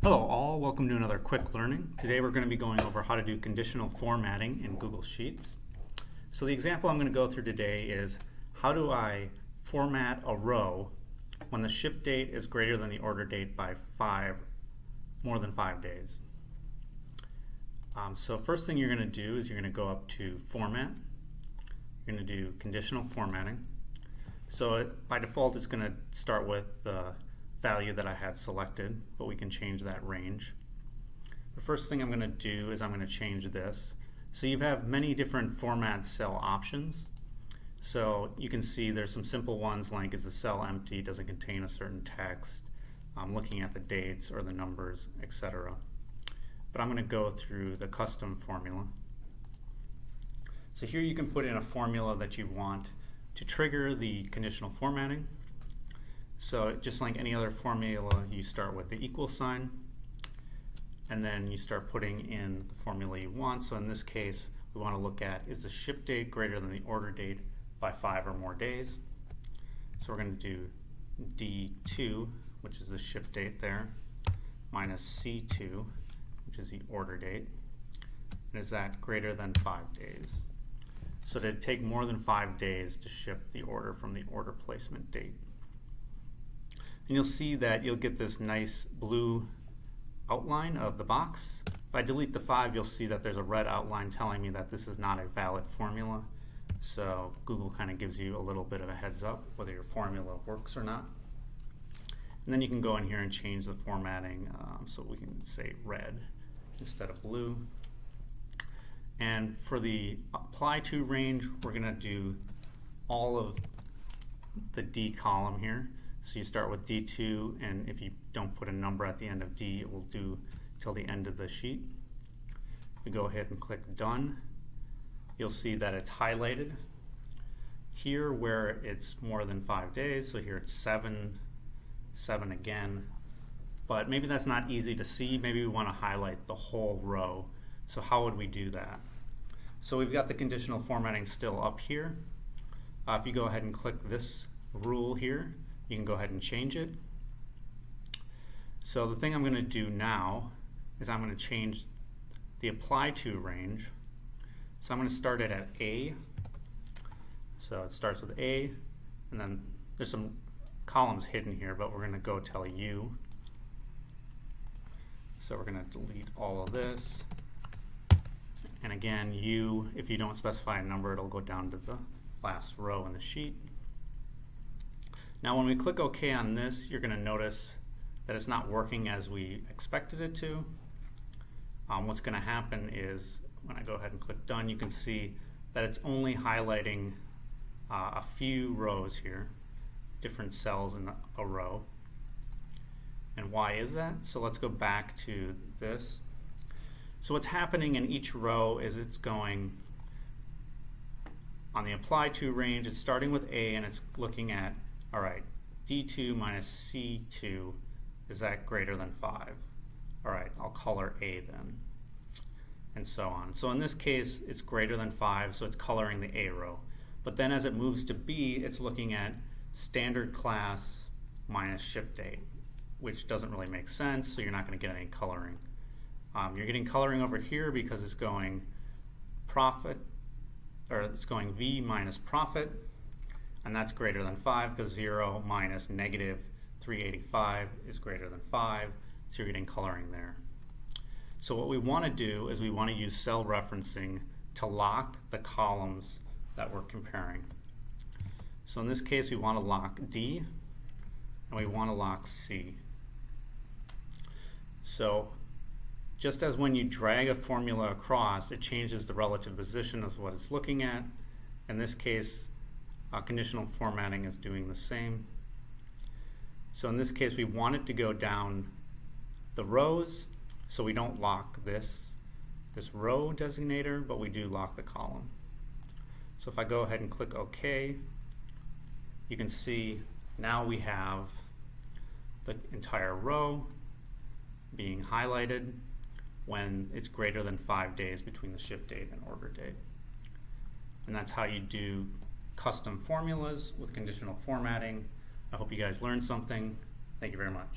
Hello all, welcome to another quick learning. Today we're going to be going over how to do conditional formatting in Google Sheets. So the example I'm going to go through today is how do I format a row when the ship date is greater than the order date by more than 5 days. So first thing you're going to do is you're going to go up to Format. You're going to do Conditional Formatting. So by default it's going to start with the value that I had selected, but we can change that range. The first thing I'm going to do is I'm going to change this. So you have many different format cell options. So you can see there's some simple ones like is the cell empty, does it contain a certain text, looking at the dates or the numbers, etc. But I'm going to go through the custom formula. So here you can put in a formula that you want to trigger the conditional formatting. So just like any other formula, you start with the equal sign, and then you start putting in the formula you want. So in this case, we want to look at, is the ship date greater than the order date by 5 or more days? So we're going to do D2, which is the ship date there, minus C2, which is the order date. And is that greater than 5 days? So did it take more than 5 days to ship the order from the order placement date? And you'll see that you'll get this nice blue outline of the box. If I delete the 5, you'll see that there's a red outline telling me that this is not a valid formula. So Google kind of gives you a little bit of a heads up whether your formula works or not. And then you can go in here and change the formatting so we can say red instead of blue. And for the apply to range, we're going to do all of the D column here. So you start with D2, and if you don't put a number at the end of D, it will do till the end of the sheet. We go ahead and click Done. You'll see that it's highlighted. Here where it's more than 5 days, so here it's 7, 7 again. But maybe that's not easy to see. Maybe we want to highlight the whole row. So how would we do that? So we've got the conditional formatting still up here. If you go ahead and click this rule here, you can go ahead and change it. So the thing I'm going to do now is I'm going to change the apply to range. So I'm going to start it at A. So it starts with A, and then there's some columns hidden here, but we're going to go till U. So we're going to delete all of this. And again, U, if you don't specify a number, it'll go down to the last row in the sheet. Now when we click OK on this, you're going to notice that it's not working as we expected it to. What's going to happen is when I go ahead and click Done, you can see that it's only highlighting a few rows here, different cells in a row. And why is that? So let's go back to this. So what's happening in each row is it's going on the apply to range, it's starting with A and it's looking at, all right, D2 minus C2, is that greater than 5? All right, I'll color A then, and so on. So in this case, it's greater than 5, so it's coloring the A row. But then as it moves to B, it's looking at standard class minus ship date, which doesn't really make sense, so you're not going to get any coloring. You're getting coloring over here because it's going profit, or it's going V minus profit, and that's greater than 5 because 0 minus negative 385 is greater than 5, so you're getting coloring there. So what we want to do is we want to use cell referencing to lock the columns that we're comparing. So in this case, we want to lock D, and we want to lock C. So just as when you drag a formula across, it changes the relative position of what it's looking at. In this case, conditional formatting is doing the same. So in this case, we want it to go down the rows, so we don't lock this row designator, but we do lock the column. So if I go ahead and click OK, you can see now we have the entire row being highlighted when it's greater than 5 days between the ship date and order date. And that's how you do custom formulas with conditional formatting. I hope you guys learned something. Thank you very much.